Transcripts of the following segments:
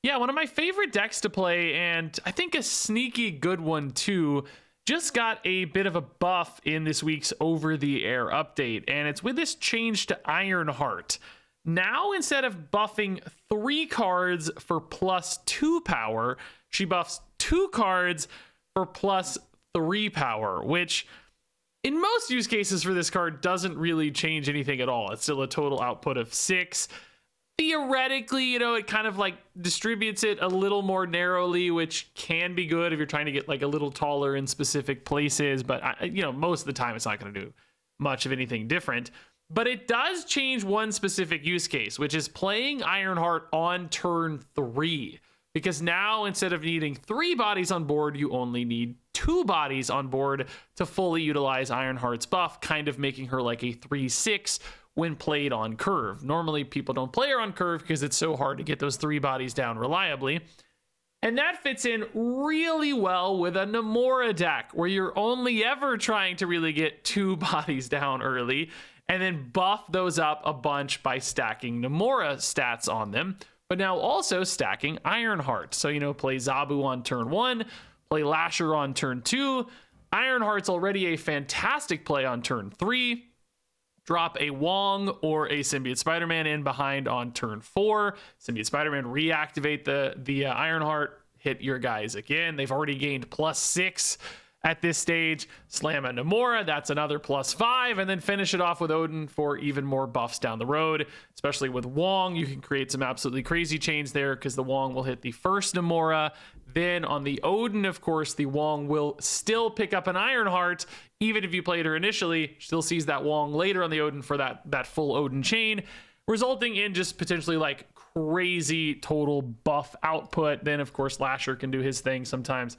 Yeah, one of my favorite decks to play, and I think a sneaky good one too, just got a bit of a buff in this week's over-the-air update, and it's with this change to Ironheart. Now, instead of buffing 3 cards for +2 power, she buffs 2 cards for +3 power, which in most use cases for this card doesn't really change anything at all. It's still a total output of 6. Theoretically, you know, it kind of like distributes it a little more narrowly, which can be good if you're trying to get like a little taller in specific places. But, you know, most of the time it's not going to do much of anything different. But it does change one specific use case, which is playing Ironheart on turn 3. Because now, instead of needing 3 bodies on board, you only need 2 bodies on board to fully utilize Ironheart's buff, kind of making her like a 3/6 when played on curve. Normally, people don't play her on curve because it's so hard to get those 3 bodies down reliably. And that fits in really well with a Namora deck, where you're only ever trying to really get 2 bodies down early, and then buff those up a bunch by stacking Namora stats on them, but now also stacking Ironheart. So, you know, play Zabu on turn 1, play Lasher on turn 2. Ironheart's already a fantastic play on turn 3. Drop a Wong or a Symbiote Spider-Man in behind on turn 4. Symbiote Spider-Man reactivate the Ironheart, hit your guys again. They've already gained +6 at this stage. Slam a Namora, that's another +5, and then finish it off with Odin for even more buffs down the road. Especially with Wong, you can create some absolutely crazy chains there because the Wong will hit the first Namora. Then on the Odin, of course, the Wong will still pick up an Ironheart. Even if you played her initially, still sees that Wong later on the Odin for that full Odin chain, resulting in just potentially like crazy total buff output. Then, of course, Lasher can do his thing sometimes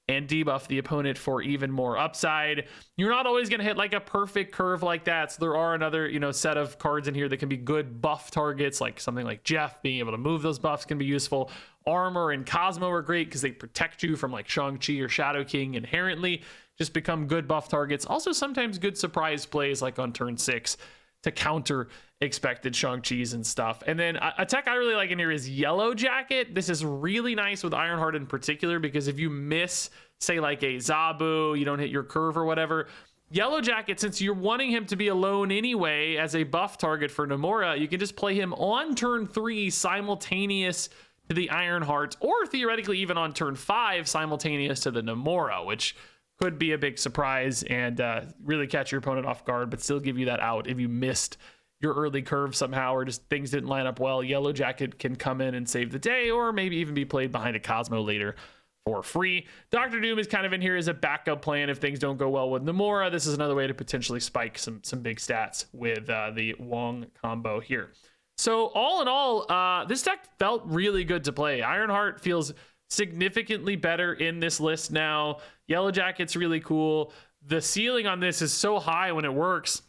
and debuff the opponent for even more upside. You're not always going to hit like a perfect curve like that. So there are another, you know, set of cards in here that can be good buff targets, like something like Jeff. Being able to move those buffs can be useful. Armor and Cosmo are great because they protect you from like Shang-Chi or Shadow King inherently. Just become good buff targets. Also sometimes good surprise plays like on turn 6 to counter expected Shang-Chi's and stuff. And then a tech I really like in here is Yellowjacket. This is really nice with Ironheart in particular because if you miss, say like a Zabu, you don't hit your curve or whatever, Yellowjacket, since you're wanting him to be alone anyway as a buff target for Namora, you can just play him on turn 3 simultaneous to the Ironheart, or theoretically even on turn 5 simultaneous to the Namora, which could be a big surprise and really catch your opponent off guard, but still give you that out if you missed your early curve somehow or just things didn't line up well. Yellowjacket can come in and save the day, or maybe even be played behind a Cosmo later for free. Dr. Doom is kind of in here as a backup plan if things don't go well with Namora. This is another way to potentially spike some big stats with the Wong combo here. So all in all, this deck felt really good to play. Ironheart feels significantly better in this list now. Yellowjacket's really cool. The ceiling on this is so high when it works.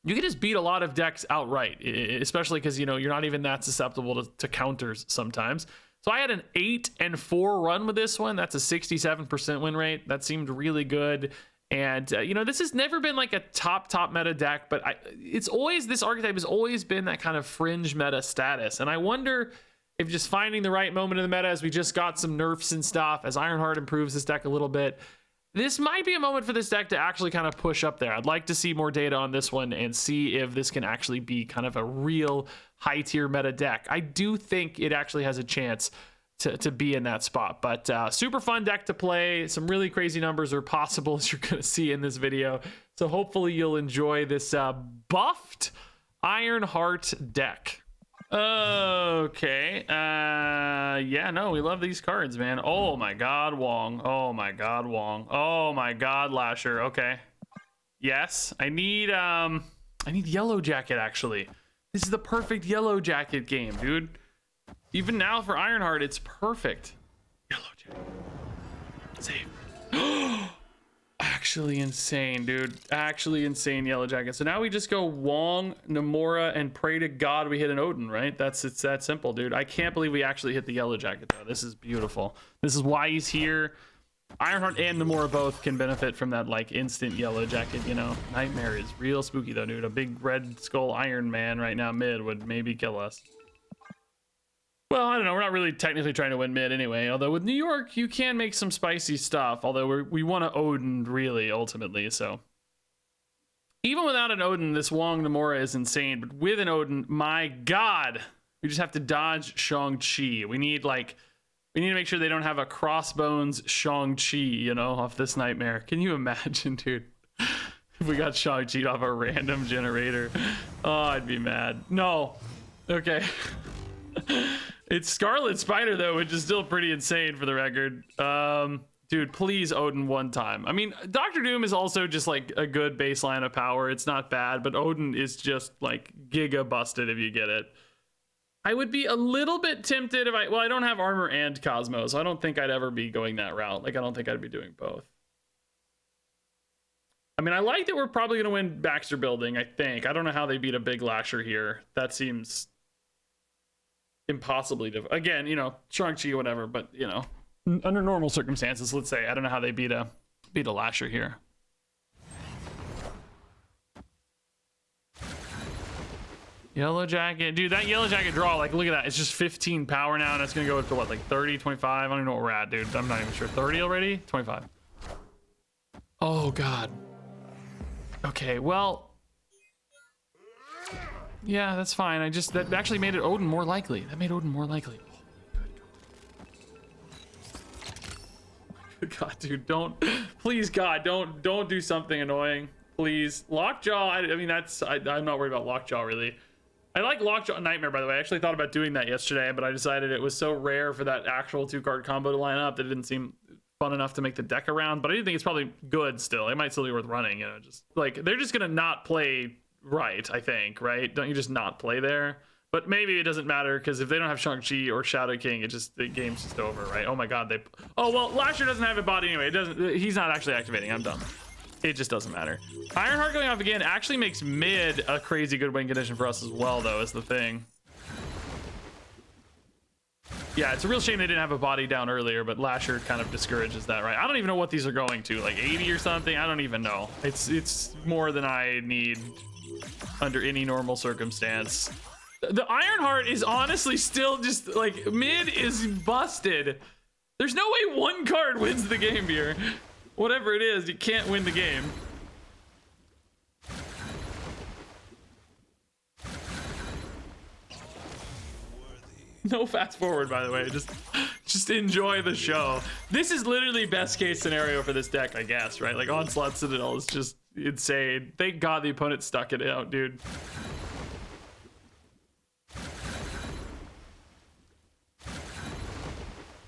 You can just beat a lot of decks outright, especially because, you know, you're not even that susceptible to counters sometimes. So I had an 8-4 run with this one. That's a 67% win rate. That seemed really good. And, you know, this has never been like a top meta deck, but it's always, this archetype has always been that kind of fringe meta status. And I wonder if just finding the right moment in the meta, as we just got some nerfs and stuff, as Ironheart improves this deck a little bit, this might be a moment for this deck to actually kind of push up there. I'd like to see more data on this one and see if this can actually be kind of a real high tier meta deck. I do think it actually has a chance to be in that spot, but super fun deck to play. Some really crazy numbers are possible, as you're going to see in this video. So hopefully you'll enjoy this buffed Ironheart deck. Okay. Yeah, no, we love these cards, man. Oh my god, Wong. Oh my god, Wong. Oh my god, Lasher. Okay. Yes, I need Yellowjacket, actually. This is the perfect Yellowjacket game, dude. Even now for Ironheart, it's perfect. Yellowjacket. Save. Actually insane, dude. Actually insane Yellowjacket. So now we just go Wong, Namora, and pray to God we hit an Odin, right? It's that simple, dude. I can't believe we actually hit the Yellowjacket, though. This is beautiful. This is why he's here. Ironheart and Namora both can benefit from that, like, instant Yellowjacket, you know? Nightmare is real spooky, though, dude. A big red skull Iron Man right now mid would maybe kill us. Well, I don't know. We're not really technically trying to win mid anyway. Although with New York, you can make some spicy stuff. Although we want to Odin really ultimately. So even without an Odin, this Wong Namora is insane. But with an Odin, my God, we just have to dodge Shang-Chi. We need to make sure they don't have a Crossbones Shang-Chi, you know, off this nightmare. Can you imagine, dude? If we got Shang-Chi off a random generator. Oh, I'd be mad. No. Okay. It's Scarlet Spider, though, which is still pretty insane for the record. Dude, please Odin one time. I mean, Doctor Doom is also just like a good baseline of power. It's not bad, but Odin is just like giga busted if you get it. I would be a little bit tempted if I don't have armor and Cosmo, so I don't think I'd ever be going that route. Like, I don't think I'd be doing both. I mean, I like that we're probably going to win Baxter Building, I think. I don't know how they beat a big Lasher here. That seems impossibly difficult. Again, you know, Shang-Chi or whatever, but, you know, under normal circumstances, let's say, I don't know how they beat a Lasher here. Yellowjacket, dude, that Yellowjacket draw, like, look at that. It's just 15 power now, and it's gonna go up to what, like 30, 25? I don't even know what we're at, dude. I'm not even sure. 30 already? 25. Oh, God. Okay, well, yeah, that's fine. That actually made it Odin more likely. That made Odin more likely. Good God, dude, please, God, don't do something annoying, please. Lockjaw, I mean, I'm not worried about Lockjaw, really. I like Lockjaw Nightmare, by the way. I actually thought about doing that yesterday, but I decided it was so rare for that actual 2-card combo to line up that it didn't seem fun enough to make the deck around, but I do think it's probably good still. It might still be worth running, you know, just like, they're just gonna not play right, I think, right? Don't you just not play there? But maybe it doesn't matter, because if they don't have Shang-Chi or Shadow King, the game's just over, right? Oh my God, oh, well, Lasher doesn't have a body anyway. He's not actually activating. I'm done. It just doesn't matter. Ironheart going off again actually makes mid a crazy good win condition for us as well, though, is the thing. Yeah, it's a real shame they didn't have a body down earlier, but Lasher kind of discourages that, right? I don't even know what these are going to, like 80 or something. I don't even know. It's more than I need under any normal circumstance. The Ironheart is honestly still just like mid is busted. There's no way one card wins the game here. Whatever it is, you can't win the game. No fast forward, by the way. Just enjoy the show. This is literally best case scenario for this deck, I guess, right? Like Onslaught Citadel is just insane. Thank God the opponent stuck it out, dude.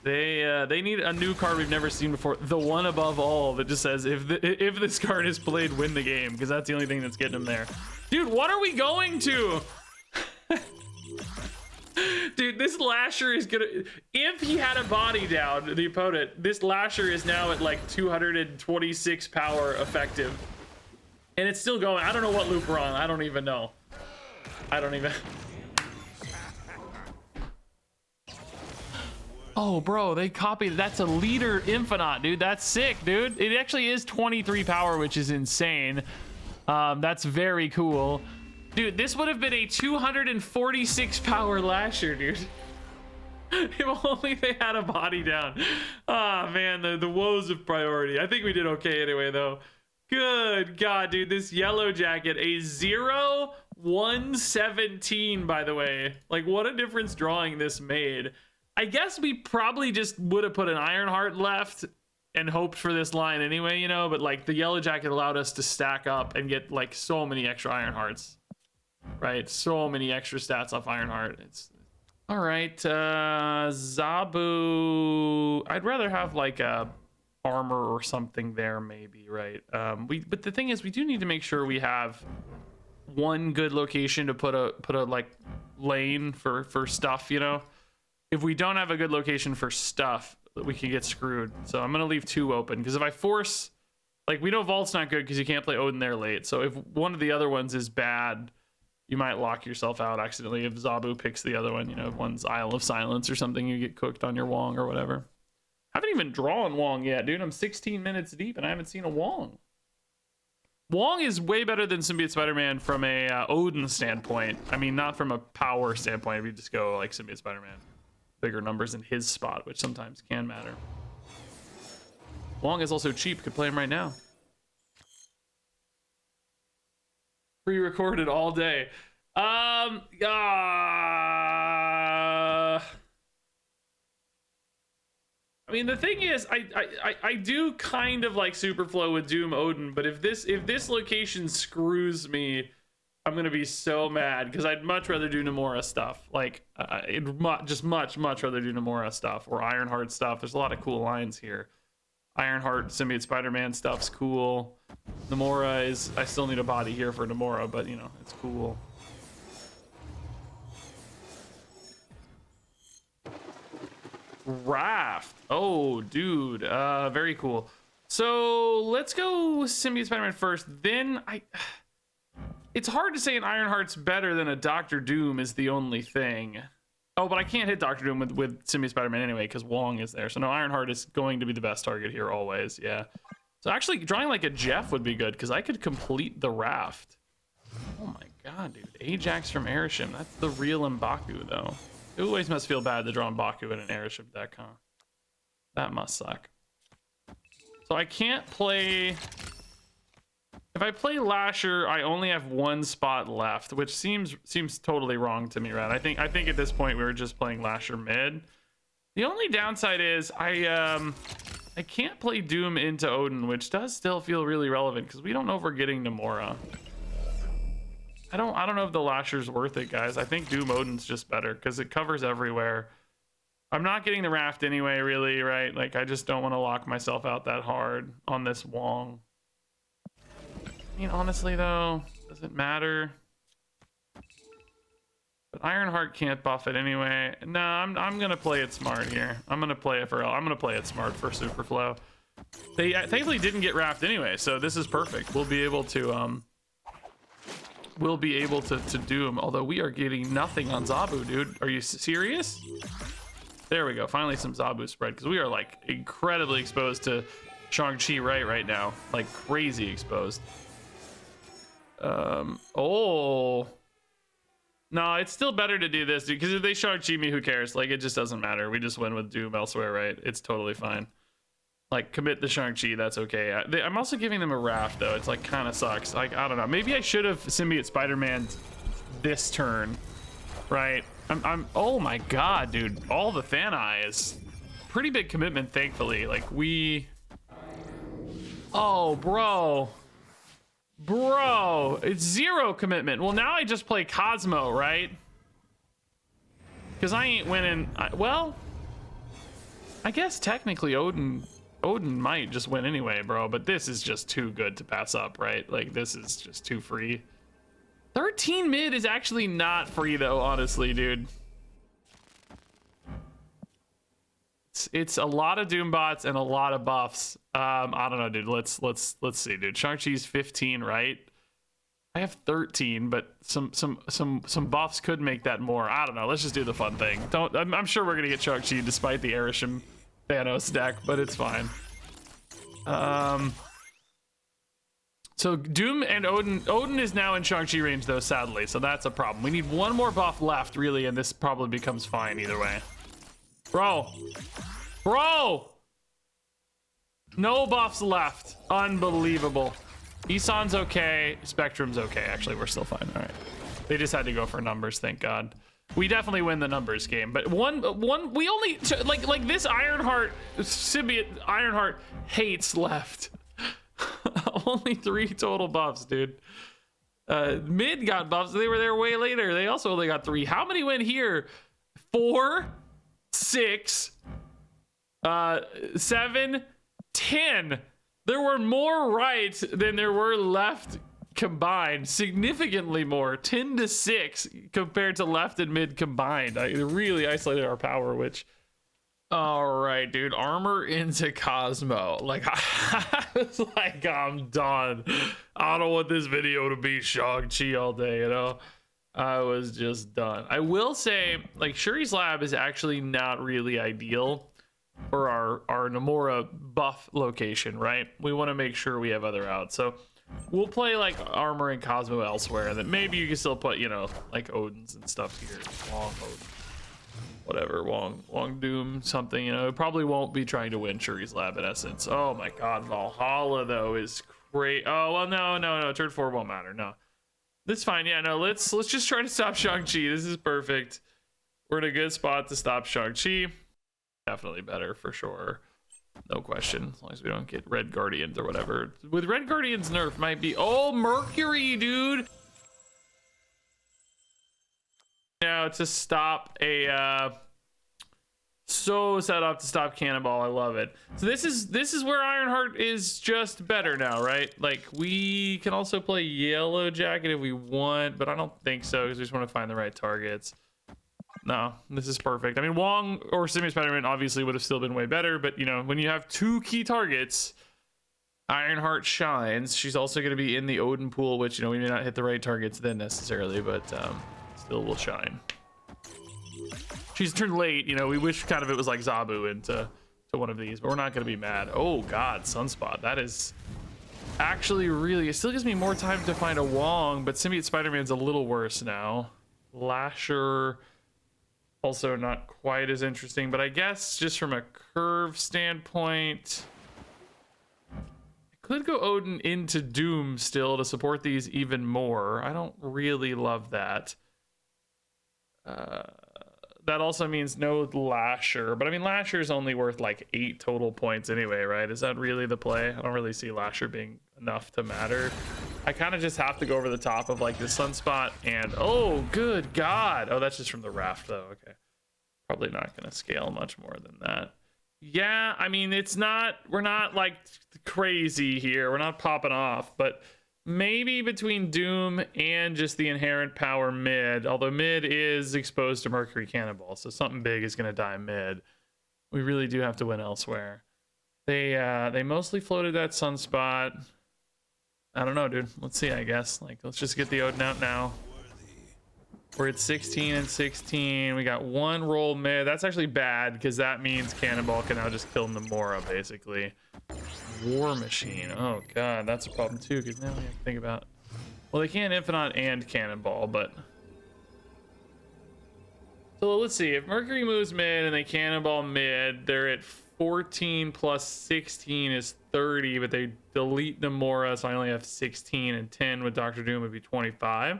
They need a new card we've never seen before. The one above all that just says if this card is played, win the game, because that's the only thing that's getting him there. Dude, what are we going to? Dude, this Lasher is gonna, if he had a body down, the opponent, this Lasher is now at like 226 power effective. And it's still going. I don't know what loop we're on. I don't even know. Oh, bro, they copied. That's a leader Infinite, dude. That's sick, dude. It actually is 23 power, which is insane. That's very cool. Dude, this would have been a 246 power Lasher, dude. If only they had a body down. Ah, man, the woes of priority. I think we did okay anyway, though. Good God, dude. This Yellowjacket, a 0-117, by the way. Like, what a difference drawing this made. I guess we probably just would have put an Ironheart left and hoped for this line anyway, you know, but like the Yellowjacket allowed us to stack up and get like so many extra Ironhearts, right? So many extra stats off Ironheart. It's all right. Zabu, I'd rather have like a armor or something there, maybe, right? But the thing is, we do need to make sure we have one good location to put a like lane for stuff, you know. If we don't have a good location for stuff, we can get screwed. So I'm gonna leave 2 open, because if I force, like, we know Vault's not good because you can't play Odin there late. So if one of the other ones is bad, you might lock yourself out accidentally if Zabu picks the other one. You know, if one's Isle of Silence or something, you get cooked on your Wong or whatever. I haven't even drawn Wong yet, dude. I'm 16 minutes deep and I haven't seen a Wong. Wong is way better than Symbiote Spider-Man from a Odin standpoint. I mean, not from a power standpoint if you just go like Symbiote Spider-Man. bigger numbers in his spot, which sometimes can matter. Wong is also cheap. Could play him right now. Pre-recorded all day. I mean, the thing is, I do kind of like Superflow with Doom Odin, but if this location screws me, I'm gonna be so mad because I'd much rather do Namora stuff. Like, just much rather do Namora stuff or Ironheart stuff. There's a lot of cool lines here. Ironheart, Symbiote Spider-Man stuff's cool. Namora is, I still need a body here for Namora, but you know, it's cool. Raft. Oh, dude. Very cool. So let's go Symbiote Spider-Man first. Then it's hard to say an Ironheart's better than a Doctor Doom is the only thing. Oh, but I can't hit Doctor Doom with Symbiote Spider-Man anyway because Wong is there. So no, Ironheart is going to be the best target here always. Yeah. So actually drawing like a Jeff would be good because I could complete the Raft. Oh my god, dude. Ajax from Airship. That's the real M'Baku though. It always must feel bad to draw M'Baku in an Airship deck, huh? That must suck. So I can't play... If I play Lasher, I only have one spot left, which seems totally wrong to me, right? I think at this point we were just playing Lasher mid. The only downside is I can't play Doom into Odin, which does still feel really relevant because we don't know if we're getting Namora. I don't know if the Lasher's worth it, guys. I think Doom Odin's just better because it covers everywhere. I'm not getting the Raft anyway, really, right? Like, I just don't want to lock myself out that hard on this Wong. I mean, honestly, though, does it matter? But Ironheart can't buff it anyway. No, I'm gonna play it smart here. I'm gonna play it smart for Superflow. They thankfully didn't get Raft anyway, so this is perfect. We'll be able to do them, although we are getting nothing on Zabu, dude. Are you serious? There we go. Finally some Zabu spread, because we are like incredibly exposed to Shang-Chi right now. Like crazy exposed. Oh. No, it's still better to do this, dude, because if they Shang-Chi me, who cares? Like, it just doesn't matter. We just win with Doom elsewhere, right? It's totally fine. Like, commit the Shang-Chi, that's okay. I'm also giving them a Raft, though. It's, like, kind of sucks. Like, I don't know. Maybe I should have Symbiote Spider-Man this turn, right? Oh, my God, dude. All the Thani is pretty big commitment, thankfully. Like, Oh, bro. Bro, it's zero commitment. Well, now I just play Cosmo, right? Because I ain't winning. Well, I guess technically Odin might just win anyway, bro. But this is just too good to pass up, right? Like, this is just too free. 13 mid is actually not free, though, honestly, dude. It's a lot of Doom bots and a lot of buffs. I don't know, dude. Let's see, dude. Shang-Chi's 15, right? I have 13, but some buffs could make that more. I don't know. Let's just do the fun thing. I'm sure we're gonna get Shang-Chi despite the Airship Thanos deck, but it's fine. So Doom and Odin is now in Shang-Chi range, though, sadly. So that's a problem. We need one more buff left, really, and this probably becomes fine either way. Bro! No buffs left. Unbelievable. Isan's okay. Spectrum's okay. Actually, we're still fine. All right. They just had to go for numbers, thank God. We definitely win the numbers game, but one we only like this Ironheart symbiote Ironheart hates left. Only 3 total buffs, dude. Mid got buffs. They were there way later. They also only got 3. How many went here? 4, 6, 7, 10. There were more right than there were left combined. Significantly more. 10 to 6 compared to left and mid combined. I really isolated our power, which... All right, dude. Armor into Cosmo. Like, I was like, I'm done. I don't want this video to be Shang-Chi all day, you know? I was just done. I will say, like, Shuri's Lab is actually not really ideal for our Namora buff location, right? We want to make sure we have other outs. So we'll play, like, Armor and Cosmo elsewhere, and then maybe you can still put, you know, like, Odins and stuff here. Long Odin. whatever, Wong Doom something, you know. It probably won't be trying to win Shuri's Lab in essence. Oh my god, Valhalla though is great. Oh well, no, turn 4 won't matter. No, that's fine. Yeah, no, let's just try to stop Shang-Chi. This is perfect. We're in a good spot to stop Shang-Chi. Definitely better for sure, no question, as long as we don't get Red Guardians or whatever. With Red Guardians nerf might be, oh, Mercury, dude. Now to stop a so set up to stop Cannonball. I love it. So this is where Ironheart is just better now, right? Like we can also play Yellowjacket if we want, but I don't think so because we just want to find the right targets. No, this is perfect. I mean, Wong or Simi Spider-Man obviously would have still been way better, but you know, when you have 2 key targets, Ironheart shines. She's also going to be in the Odin pool, which, you know, we may not hit the right targets then necessarily, but still will shine. She's turned late, you know, we wish kind of it was like Zabu into one of these, but we're not going to be mad. Oh god, Sunspot. That is actually really, it still gives me more time to find a Wong, but Symbiote Spider-Man's a little worse now. Lasher, also not quite as interesting, but I guess just from a curve standpoint, I could go Odin into Doom still to support these even more. I don't really love that. That also means no Lasher, but I mean, Lasher is only worth like 8 total points anyway, right? Is that really the play? I don't really see Lasher being enough to matter. I kind of just have to go over the top of like the Sunspot and, oh, good God. Oh, that's just from the raft though. Okay. Probably not going to scale much more than that. Yeah, I mean, it's not, we're not like crazy here. We're not popping off, but maybe between Doom and just the inherent power mid, although mid is exposed to Mercury Cannonball, so something big is going to die mid. We really do have to win elsewhere. They mostly floated that Sunspot. I don't know, dude. Let's see, I guess. Like, let's just get the Odin out now. We're at 16 and 16. We got 1 roll mid. That's actually bad because that means Cannonball can now just kill Namora, basically. War Machine. Oh god, that's a problem too, because now we have to think about, well, they can't Infinite and Cannonball, but so let's see, if Mercury moves mid and they Cannonball mid, they're at 14 plus 16 is 30, but they delete Namora, so I only have 16, and 10 with Dr. Doom would be 25.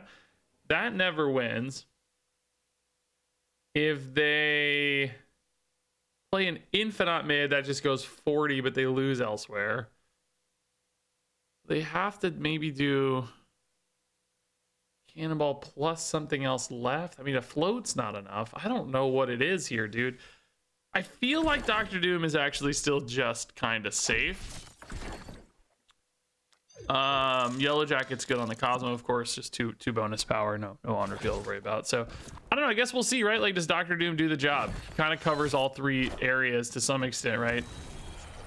That never wins. If they play an Infinite mid, that just goes 40, but they lose elsewhere. They have to maybe do Cannonball plus something else left. I mean, a float's not enough. I don't know what it is here, dude. I feel like Dr. Doom is actually still just kind of safe. Yellowjacket's good on the Cosmo, of course, just two bonus power, no honor field to worry about. So I don't know, I guess we'll see, right? Like, does Dr. Doom do the job? Kind of covers all 3 areas to some extent, right?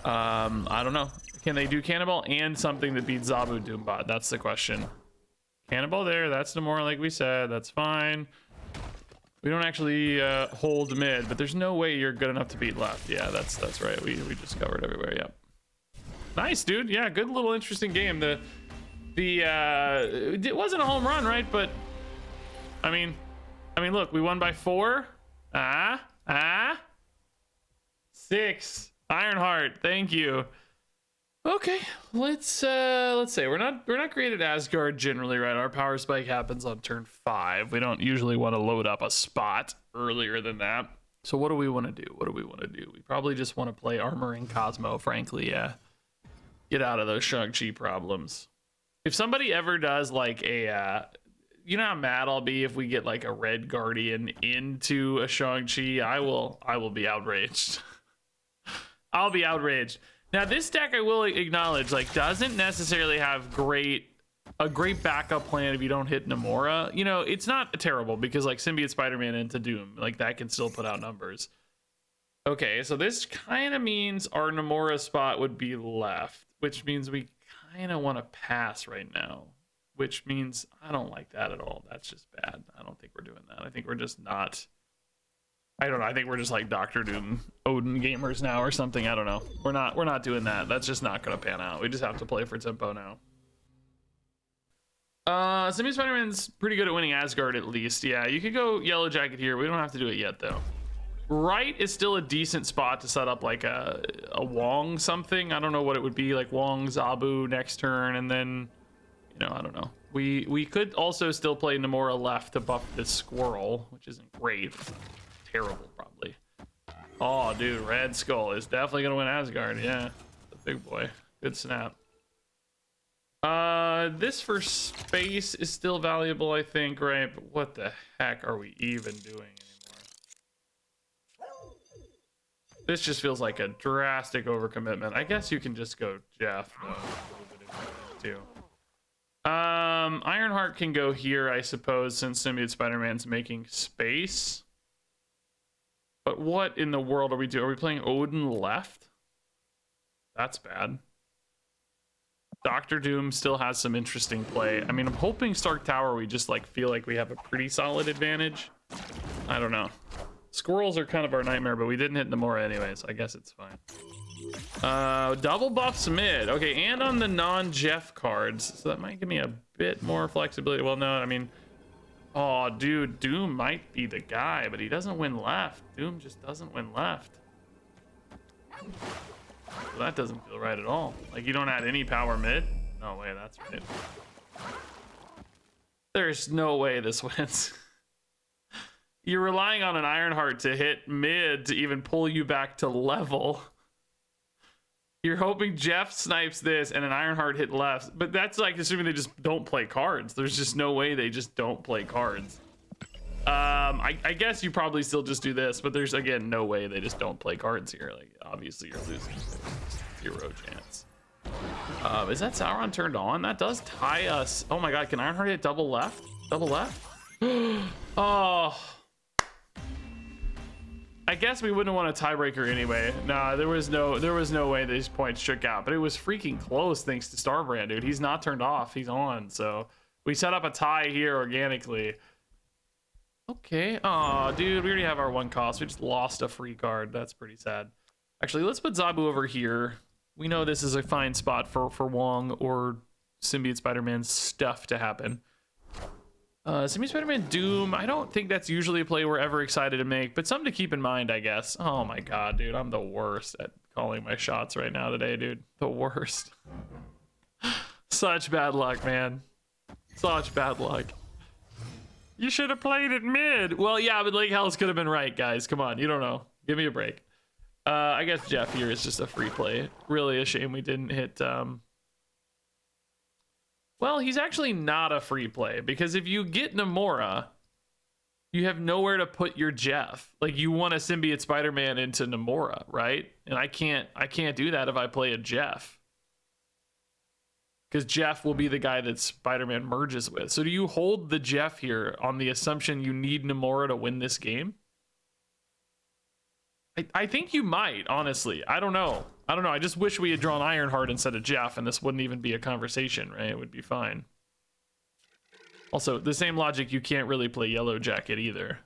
I don't know. Can they do Cannonball and something that beats Zabu Doombot? That's the question. Cannonball there, that's Namora, like we said, that's fine. We don't actually hold mid, but there's no way you're good enough to beat left. Yeah, that's right. We just covered everywhere. Yep. Nice, dude. Yeah, good little interesting game. It wasn't a home run, right? But I mean, look, we won by 4. 6. Ironheart. Thank you. Okay, let's say we're not created Asgard generally, right? Our power spike happens on turn 5. We don't usually want to load up a spot earlier than that. So what do we want to do? We probably just want to play Armoring Cosmo, frankly. Yeah. Get out of those Shang-Chi problems. If somebody ever does like a, you know how mad I'll be if we get like a Red Guardian into a Shang-Chi? I will be outraged. I'll be outraged. Now this deck, I will acknowledge, like, doesn't necessarily have a great backup plan if you don't hit Namora. You know, it's not terrible because like Symbiote Spider-Man into Doom, like that can still put out numbers. Okay, so this kind of means our Namora spot would be left, which means we kind of want to pass right now, which means I don't like that at all. That's just bad. I don't think we're doing that. I think we're just not, I don't know. I think we're just like Dr. Doom Odin gamers now or something. I don't know. We're not doing that. That's just not going to pan out. We just have to play for tempo now. Symbiote Spider-Man's pretty good at winning Asgard at least. Yeah, you could go Yellowjacket here. We don't have to do it yet though. Right is still a decent spot to set up like a Wong something. I don't know what it would be, like Wong Zabu next turn, and then, you know, I don't know. We could also still play Namora left to buff this squirrel, which isn't great. It's not terrible, probably. Oh, dude, Red Skull is definitely gonna win Asgard. Yeah, the big boy. Good snap. This for space is still valuable, I think, right? But what the heck are we even doing anymore? This just feels like a drastic overcommitment. I guess you can just go Jeff, though, a little bit into it, too. Ironheart can go here, I suppose, since Symbiote Spider-Man's making space. But what in the world are we doing? Are we playing Odin left? That's bad. Doctor Doom still has some interesting play. I mean, I'm hoping Stark Tower we just like feel like we have a pretty solid advantage. I don't know. Squirrels are kind of our nightmare, but we didn't hit Namora anyway, so I guess it's fine. Double buffs mid. Okay, and on the non-Jeff cards, so that might give me a bit more flexibility. Well, no, I mean, oh, dude, Doom might be the guy, but he doesn't win left. Doom just doesn't win left. Well, that doesn't feel right at all. Like, you don't add any power mid? No way, that's right. There's no way this wins. You're relying on an Ironheart to hit mid to even pull you back to level. You're hoping Jeff snipes this and an Ironheart hit left, but that's like assuming they just don't play cards. There's just no way they just don't play cards. I guess you probably still just do this, but there's, again, no way they just don't play cards here. Like, obviously you're losing. There's 0 chance. Is that Sauron turned on? That does tie us. Oh my god, can Ironheart hit double left? Double left? Oh. I guess we wouldn't want a tiebreaker anyway. Nah, there was no way these points shook out, but it was freaking close thanks to Starbrand, dude. He's not turned off, he's on, so we set up a tie here organically. Okay. Oh, dude, we already have our 1 cost. We just lost a free card. That's pretty sad. Actually, let's put Zabu over here. We know this is a fine spot for Wong or Symbiote Spider-Man's stuff to happen. Symbiote Spider-Man Doom, I don't think that's usually a play we're ever excited to make, but something to keep in mind, I guess. Oh my god, dude, I'm the worst at calling my shots right now today, dude. The worst. Such bad luck, man. Such bad luck. You should have played it mid. Well, yeah, but Lake Hells could have been right, guys. Come on, you don't know. Give me a break. I guess Jeff here is just a free play. Really a shame we didn't hit... Well, he's actually not a free play, because if you get Namora, you have nowhere to put your Jeff. Like, you want a Symbiote Spider-Man into Namora, right? And I can't do that if I play a Jeff. Because Jeff will be the guy that Spider-Man merges with. So do you hold the Jeff here on the assumption you need Namora to win this game? I think you might, honestly. I don't know. I just wish we had drawn Ironheart instead of Jeff, and this wouldn't even be a conversation, right? It would be fine. Also, the same logic, you can't really play Yellowjacket either.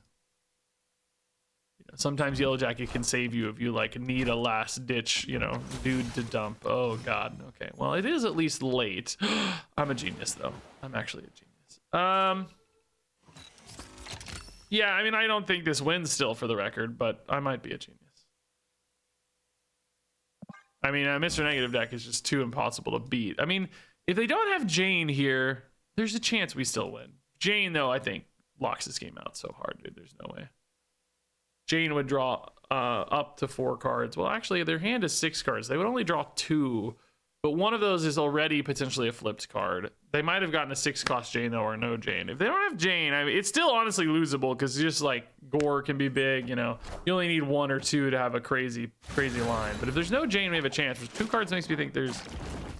You know, sometimes Yellowjacket can save you if you, like, need a last-ditch, you know, dude to dump. Oh, God. Okay, well, it is at least late. I'm a genius, though. I'm actually a genius. Yeah, I mean, I don't think this wins still, for the record, but I might be a genius. I mean, Mr. Negative deck is just too impossible to beat. I mean, if they don't have Jane here, there's a chance we still win. Jane, though, I think, locks this game out so hard, dude. There's no way. Jane would draw up to 4 cards. Well, actually, their hand is 6 cards. They would only draw 2, but one of those is already potentially a flipped card. They might have gotten a 6-cost Jane, though, or no Jane. If they don't have Jane, I mean, it's still honestly losable, because just, like, Gore can be big, you know. You only need 1 or 2 to have a crazy line. But if there's no Jane, we have a chance. Which 2 cards makes me think there's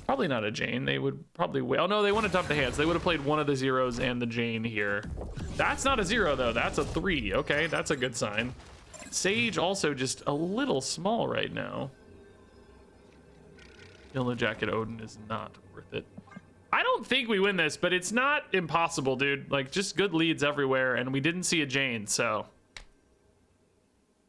probably not a Jane. They would probably wait. Oh, no, they want to dump the hands. They would have played one of the zeros and the Jane here. That's not a 0, though. That's a 3. Okay, that's a good sign. Sage also just a little small right now. Yellowjacket Odin is not worth it. I don't think we win this, but it's not impossible, dude. Like, just good leads everywhere, and we didn't see a Jane, so.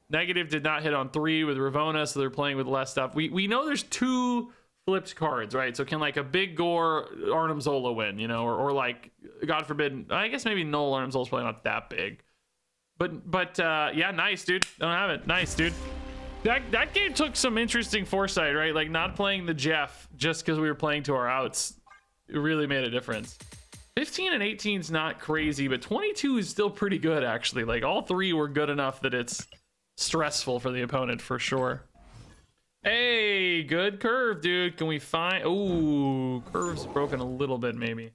Negative did not hit on 3 with Ravona, so they're playing with less stuff. We know there's 2 flipped cards, right? So can, like, a big Gore Arnim Zola win, you know? Or like, God forbid, I guess maybe Null Arnim Zola's probably not that big. But yeah, nice, dude. Don't have it. Nice, dude. That game took some interesting foresight, right? Like not playing the Jeff just because we were playing to our outs. It really made a difference. 15 and 18 is not crazy, but 22 is still pretty good, actually. Like all three were good enough that it's stressful for the opponent for sure. Hey, good curve, dude. Can we find... Ooh, curve's broken a little bit, maybe.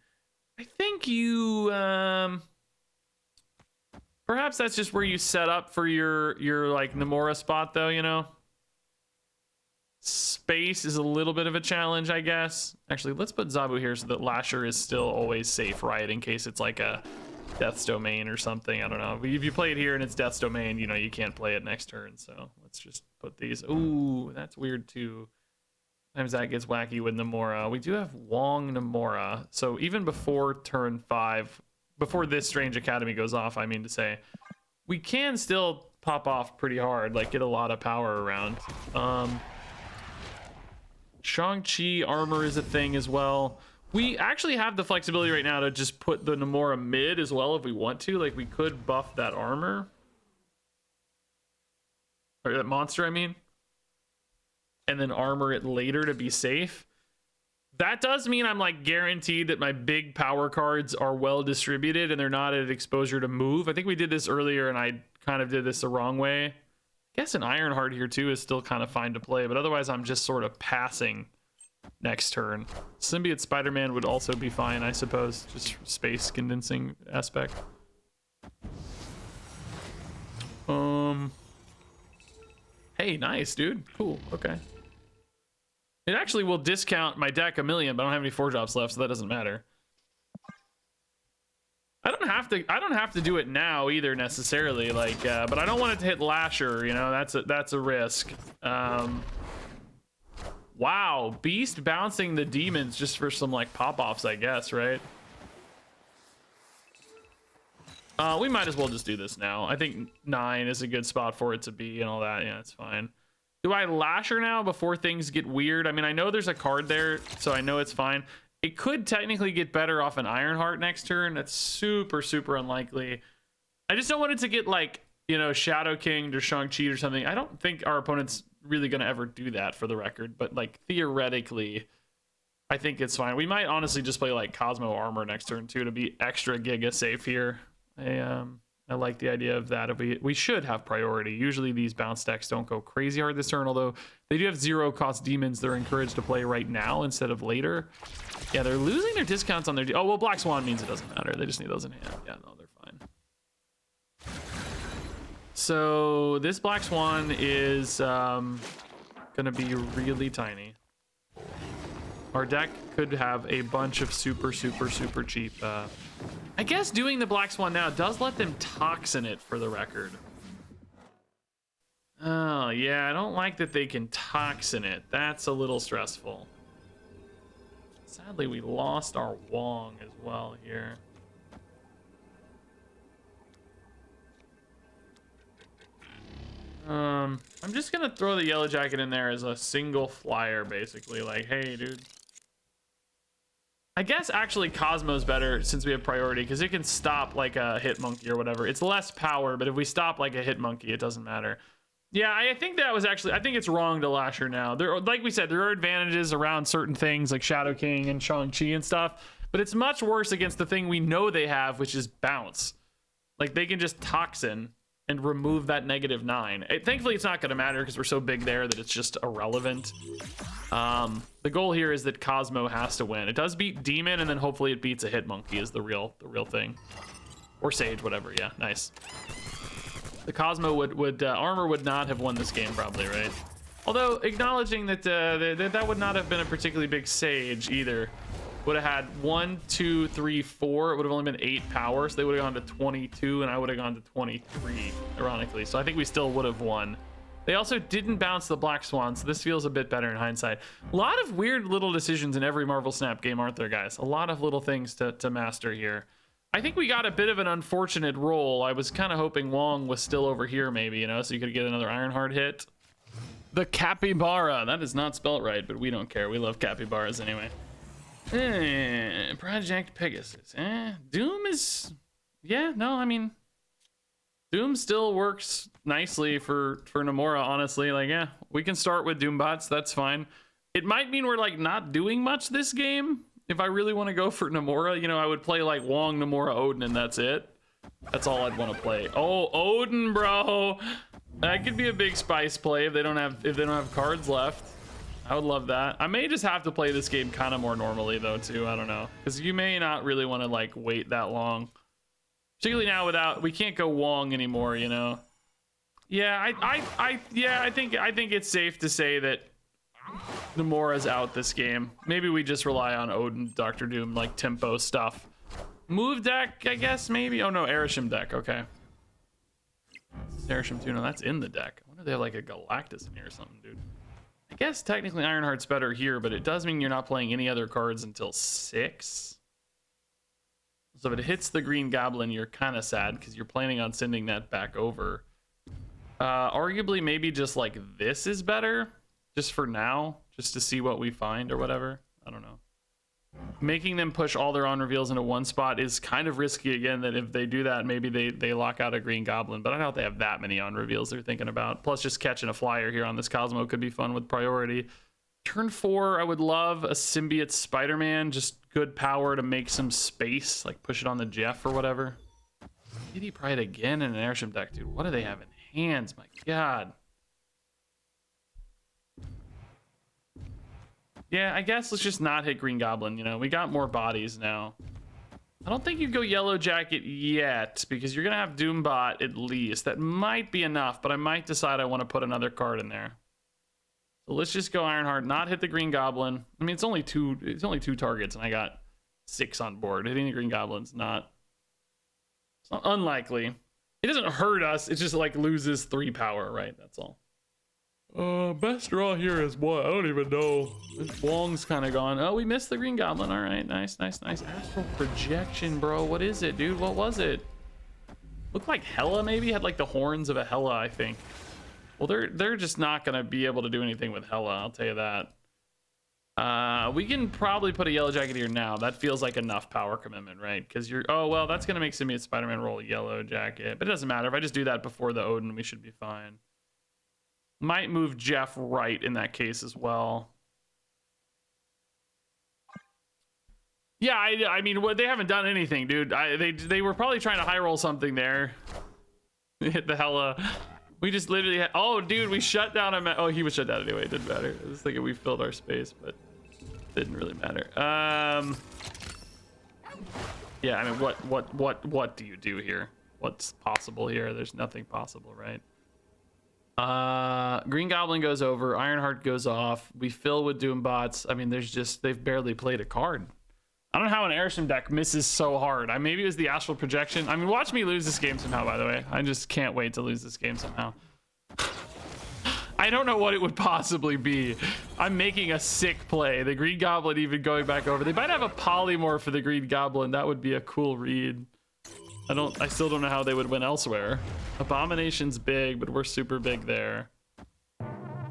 I think you... Perhaps that's just where you set up for your like Namora spot, though, you know? Space is a little bit of a challenge, I guess. Actually, let's put Zabu here so that Lasher is still always safe, right? In case it's like a Death's Domain or something. I don't know. If you play it here and it's Death's Domain, you know, you can't play it next turn. So let's just put these. Ooh, that's weird too. Sometimes that gets wacky with Namora. We do have Wong Namora. So even before turn 5, before this Strange Academy goes off, I mean to say, we can still pop off pretty hard, like get a lot of power around. Shang-Chi armor is a thing as well. We actually have the flexibility right now to just put the Namora mid as well if we want to. Like we could buff that armor. Or that monster, I mean. And then armor it later to be safe. That does mean I'm like guaranteed that my big power cards are well distributed and they're not at exposure to move. I think we did this earlier and I kind of did this the wrong way. I guess an Ironheart here too is still kind of fine to play, but otherwise I'm just sort of passing next turn. Symbiote Spider-Man would also be fine, I suppose, just space condensing aspect. Hey, nice, dude. Cool. Okay. It actually will discount my deck a million, but I don't have any 4-drops left, so that doesn't matter. I don't have to do it now either necessarily, like but I don't want it to hit Lasher, you know. That's a risk. Wow, Beast bouncing the demons just for some like pop-offs, I guess, right? We might as well just do this now. I think 9 is a good spot for it to be and all that. Yeah, it's fine. Do I Lasher now before things get weird? I mean, I know there's a card there, so I know it's fine. It could technically get better off an Ironheart next turn. That's super, super unlikely. I just don't want it to get like, you know, Shadow King or Shang-Chi or something. I don't think our opponent's really going to ever do that for the record, but like theoretically, I think it's fine. We might honestly just play like Cosmo Armor next turn too to be extra giga safe here. I like the idea of that. If we should have priority. Usually these bounce decks don't go crazy hard this turn, although they do have 0-cost demons they're encouraged to play right now instead of later. Yeah, they're losing their discounts on their... Oh, well, Black Swan means it doesn't matter. They just need those in hand. Yeah, no, they're fine. So this Black Swan is going to be really tiny. Our deck could have a bunch of super, super, super cheap... I guess doing the Black Swan now does let them toxin it for the record. Oh, yeah, I don't like that they can toxin it. That's a little stressful. Sadly, we lost our Wong as well here. I'm just gonna throw the Yellowjacket in there as a single flyer, basically. Like, hey, dude. I guess actually Cosmo's better since we have priority because it can stop like a hit monkey or whatever. It's less power, but if we stop like a hit monkey, it doesn't matter. Yeah, I think that was actually, I think it's wrong to Lasher now. There, like we said, there are advantages around certain things like Shadow King and Shang-Chi and stuff, but it's much worse against the thing we know they have, which is bounce. Like they can just toxin and remove that -9. Thankfully, it's not going to matter because we're so big there that it's just irrelevant. The goal here is that Cosmo has to win. It does beat Demon, and then hopefully it beats a Hit Monkey is the real thing. Or Sage, whatever. Yeah, nice. The Cosmo would Armor would not have won this game probably, right? Although acknowledging that that would not have been a particularly big Sage either. Would have had 1, 2, 3, 4. It would have only been 8 power, so they would have gone to 22, and I would have gone to 23, ironically. So I think we still would have won. They also didn't bounce the Black Swan, so this feels a bit better in hindsight. A lot of weird little decisions in every Marvel Snap game, aren't there, guys? A lot of little things to master here. I think we got a bit of an unfortunate roll. I was kind of hoping Wong was still over here, maybe, you know, so you could get another Ironheart hit. The Capybara. That is not spelt right, but we don't care. We love capybaras anyway. Project Pegasus. Doom is... Yeah, no, I mean... Doom still works nicely for Namora, honestly. Like, yeah, we can start with Doom bots. That's fine. It might mean we're like not doing much this game. If I really want to go for Namora, you know, I would play like Wong, Namora, Odin, and that's it. That's all I'd want to play. Oh, Odin, bro. That could be a big spice play if they don't have cards left. I would love that. I may just have to play this game kind of more normally though too. I don't know, because you may not really want to like wait that long, particularly now we can't go Wong anymore. You know. Yeah, I think it's safe to say that Namora's out this game. Maybe we just rely on Odin, Dr. Doom, like tempo stuff. Move deck, I guess, maybe. Oh no, Erishim deck. Okay. Erishim 2. No, that's in the deck. I wonder if they have like a Galactus in here or something, dude. I guess technically Ironheart's better here, but it does mean you're not playing any other cards until 6. So if it hits the Green Goblin, you're kind of sad because you're planning on sending that back over. Arguably, maybe just like this is better, just for now, just to see what we find or whatever. I don't know. Making them push all their on reveals into one spot is kind of risky again, that if they do that, maybe they lock out a Green Goblin, but I doubt they have that many on reveals they're thinking about. Plus just catching a flyer here on this Cosmo could be fun with priority. Turn 4, I would love a Symbiote Spider-Man, just good power to make some space, like push it on the Jeff or whatever. Kitty Pride again in an Airship deck, dude. What do they have in hands? My God. Yeah, I guess let's just not hit Green Goblin. You know, we got more bodies now. I don't think you go Yellowjacket yet because you're gonna have Doombot at least. That might be enough, but I might decide I want to put another card in there. So let's just go Ironheart, not hit the Green Goblin. I mean, it's only two targets, and I got 6 on board. Hitting the Green Goblin's not. It's not unlikely. It doesn't hurt us. It just like loses 3 power, right? That's all. Best draw here is what? I don't even know. Wong's kind of gone. Oh, we missed the Green Goblin. All right, nice. Astral Projection, bro. What is it, dude? What was it? Looked like Hela, maybe? Had like the horns of a Hela, I think. Well, they're just not gonna be able to do anything with Hela, I'll tell you that. We can probably put a Yellowjacket here now. That feels like enough power commitment, right? Because you're, oh well, that's gonna make Symbiote Spider-Man roll a Yellowjacket, but it doesn't matter. If I just do that before the Odin, we should be fine. Might move Jeff right in that case as well. Yeah, I mean, they haven't done anything, dude. They were probably trying to high roll something there. Hit the Hela. We just literally had, oh, dude, we shut down him. Oh, he was shut down anyway. It didn't matter. I was thinking we filled our space, but it didn't really matter. Yeah, I mean, what do you do here? What's possible here? There's nothing possible, right? Green Goblin goes over, Ironheart goes off, we fill with Doombots. I mean, they've barely played a card. I don't know how an Airship deck misses so hard. Maybe it was the Astral Projection. I mean, watch me lose this game somehow, by the way. I just can't wait to lose this game somehow. I don't know what it would possibly be. I'm making a sick play. The Green Goblin even going back over. They might have a polymorph for the Green Goblin. That would be a cool read. I still don't know how they would win elsewhere. Abomination's big, but we're super big there.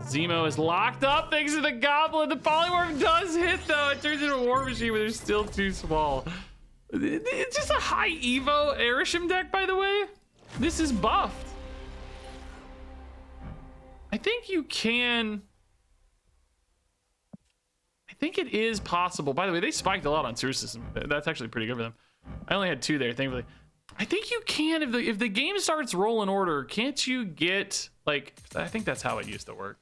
Zemo is locked up thanks to the Goblin. The polymorph does hit though. It turns into a War Machine, but they're still too small. It's just a high Evo Erishim deck, by the way. This is buffed. I think you can. I think it is possible. By the way, they spiked a lot on Sewer System. That's actually pretty good for them. I only had 2 there, thankfully. I think you can, if the game starts rolling order, can't you get, like, I think that's how it used to work.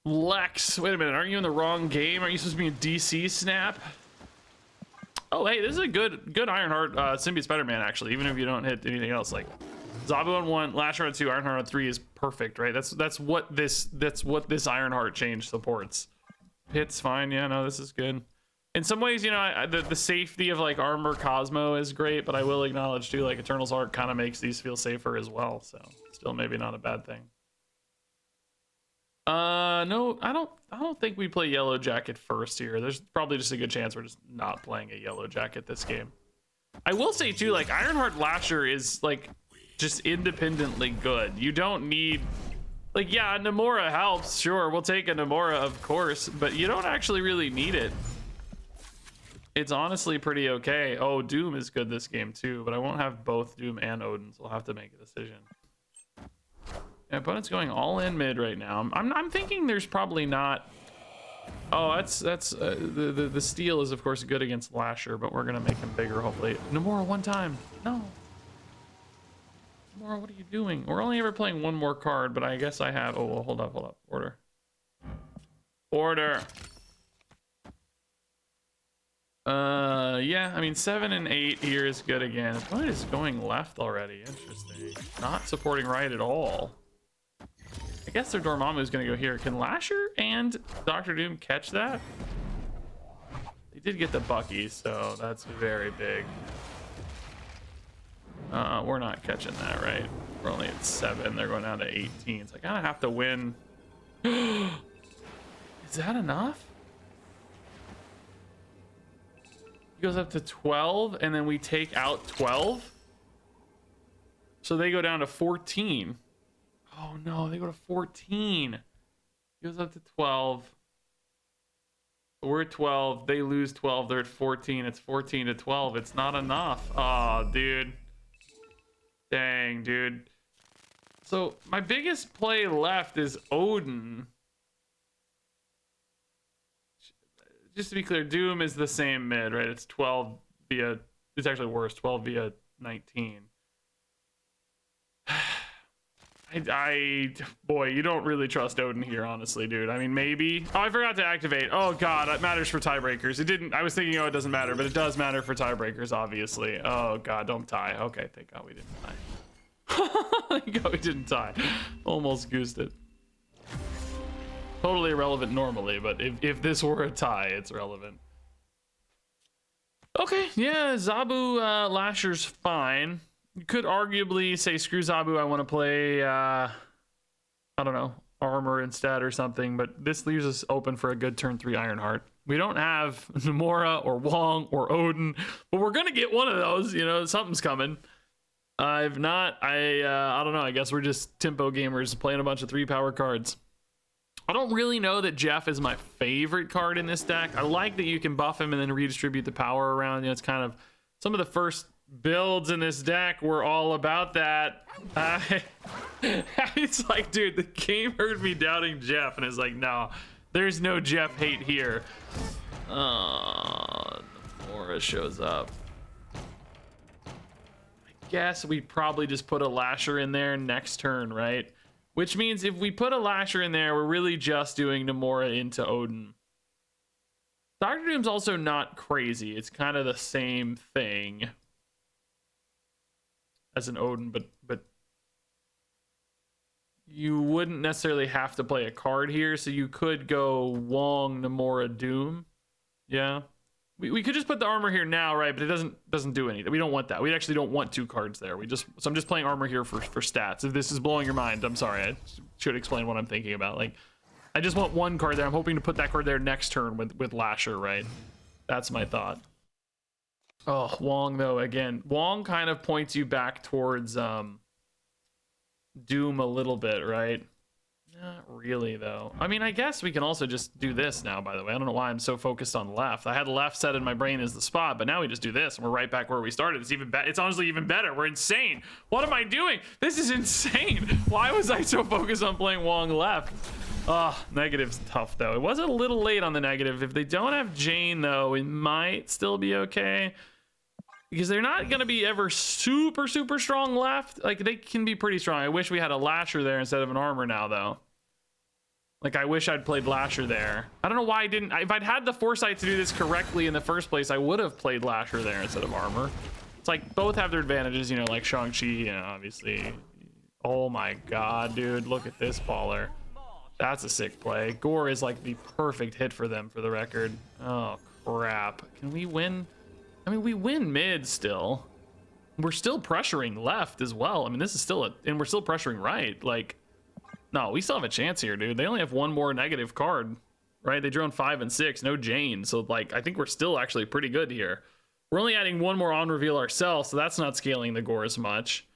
Lex, wait a minute, aren't you in the wrong game? Aren't you supposed to be in DC Snap? Oh, hey, this is a good Ironheart Symbiote Spider-Man, actually, even if you don't hit anything else. Like, Zabu on 1, Lasher on 2, Ironheart on 3 is perfect, right? That's what this Ironheart change supports. Hit's fine, yeah, no, this is good. In some ways, you know, the safety of like Armor Cosmo is great, but I will acknowledge too, like Eternal's Arc kind of makes these feel safer as well. So still maybe not a bad thing. No, I don't think we play Yellowjacket first here. There's probably just a good chance we're just not playing a Yellowjacket this game. I will say too, like Ironheart Lasher is like just independently good. You don't need, like, yeah, Namora helps. Sure, we'll take a Namora, of course, but you don't actually really need it. It's honestly pretty okay. Oh, Doom is good this game too, but I won't have both Doom and Odin, so I'll have to make a decision. My opponent's going all in mid right now. I'm thinking there's probably not. Oh, the steal is of course good against Lasher, but we're gonna make him bigger hopefully. Namora one time. No. Namora, what are you doing? We're only ever playing one more card, but I guess I have. Oh, well, hold up. Order. Yeah, I mean 7 and 8 here is good again. Opponent is going left already. Interesting. Not supporting right at all. I guess their Dormammu is gonna go here. Can Lasher and Dr. Doom catch that? They did get the Bucky, so that's very big. We're not catching that, right? We're only at 7. They're going down to 18. So I kind of have to win. Is that enough? He goes up to 12, and then we take out 12. So they go down to 14. Oh no, they go to 14. He goes up to 12. We're at 12. They lose 12. They're at 14. It's 14 to 12. It's not enough. Oh, dude. Dang, dude. So my biggest play left is Odin. Just to be clear, Doom is the same mid, right? It's 12 via, it's actually worse, 12 via 19. Boy, you don't really trust Odin here, honestly, dude. I mean, maybe. Oh, I forgot to activate. Oh, God, it matters for tiebreakers. It didn't, I was thinking, oh, it doesn't matter, but it does matter for tiebreakers, obviously. Oh, God, don't tie. Okay, thank God we didn't tie. Thank God we didn't tie. Almost goosed it. Totally irrelevant normally, but if this were a tie, it's relevant. Okay, yeah, Zabu Lasher's fine. You could arguably say screw Zabu, I want to play I don't know, armor instead or something, but this leaves us open for a good turn 3 Ironheart. We don't have Namora or Wong or Odin, but we're gonna get one of those, you know, something's coming. If not, I don't know, I guess we're just tempo gamers playing a bunch of 3-power cards. I don't really know that Jeff is my favorite card in this deck. I like that you can buff him and then redistribute the power around. You know, it's kind of some of the first builds in this deck were all about that. It's like, dude, the game heard me doubting Jeff and is like, no, there's no Jeff hate here. Namora shows up. I guess we probably just put a Lasher in there next turn, right? Which means if we put a Lasher in there, we're really just doing Namora into Odin. Dr. Doom's also not crazy. It's kind of the same thing as an Odin, but you wouldn't necessarily have to play a card here, so you could go Wong, Namora, Doom. Yeah. We could just put the armor here now, right? But it doesn't do anything. We don't want that. We actually don't want 2 cards there. So I'm just playing armor here for stats. If this is blowing your mind, I'm sorry. I should explain what I'm thinking about. Like, I just want 1 card there. I'm hoping to put that card there next turn with Lasher, right? That's my thought. Oh, Wong though, again, Wong kind of points you back towards Doom a little bit, right? Not really though. I mean, I guess we can also just do this now, by the way. I don't know why I'm so focused on left. I had left set in my brain as the spot, but now we just do this and we're right back where we started. It's even better. It's honestly even better. We're insane. What am I doing? This is insane. Why was I so focused on playing Wong left? Negative's tough though. It was a little late on the negative. If they don't have Jane though, it might still be okay. Because they're not going to be ever super strong left. Like, they can be pretty strong. I wish we had a Lasher there instead of an armor now, though. Like, I wish I'd played Lasher there. I don't know why I didn't. If I'd had the foresight to do this correctly in the first place, I would have played Lasher there instead of armor. It's like, both have their advantages, you know, like Shang-Chi, you know, obviously. Oh my god, dude. Look at this baller. That's a sick play. Gore is, like, the perfect hit for them, for the record. Oh, crap. Can we win? I mean, we win mid still. We're still pressuring left as well. I mean, this is still and we're still pressuring right. Like, no, we still have a chance here, dude. They only have 1 more negative card, right? They drew on 5 and 6, no Jane. So, like, I think we're still actually pretty good here. We're only adding 1 more on reveal ourselves, so that's not scaling the Gore as much.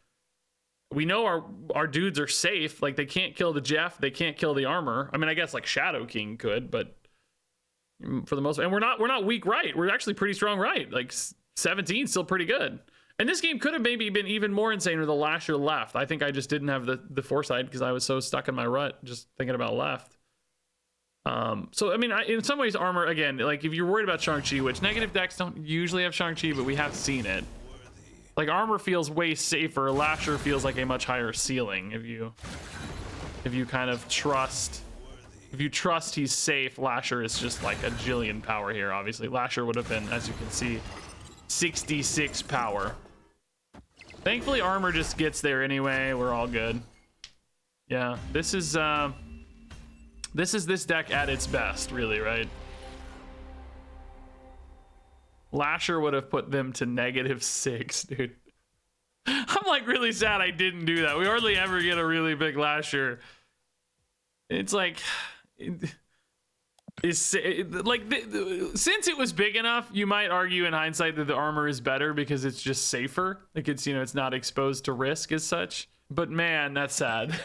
We know our dudes are safe. Like, they can't kill the Jeff. They can't kill the armor. I mean, I guess, like, Shadow King could, but for the most part. And we're not weak right. We're actually pretty strong right. Like 17 still pretty good. And this game could have maybe been even more insane with the lasher left. I think I just didn't have the foresight because I was so stuck in my rut just thinking about left. So, I mean, in some ways, armor, again, like if you're worried about Shang-Chi, which negative decks don't usually have Shang-Chi, but we have seen it. Like armor feels way safer. Lasher feels like a much higher ceiling if you kind of trust. If you trust he's safe, Lasher is just like a jillion power here, obviously. Lasher would have been, as you can see, 66 power. Thankfully, armor just gets there anyway. We're all good. Yeah, this is this deck at its best, really, right? Lasher would have put them to -6, dude. I'm like really sad I didn't do that. We hardly ever get a really big Lasher. It's like, since it was big enough, you might argue in hindsight that the armor is better because it's just safer. Like it's, you know, it's not exposed to risk as such. But man, that's sad.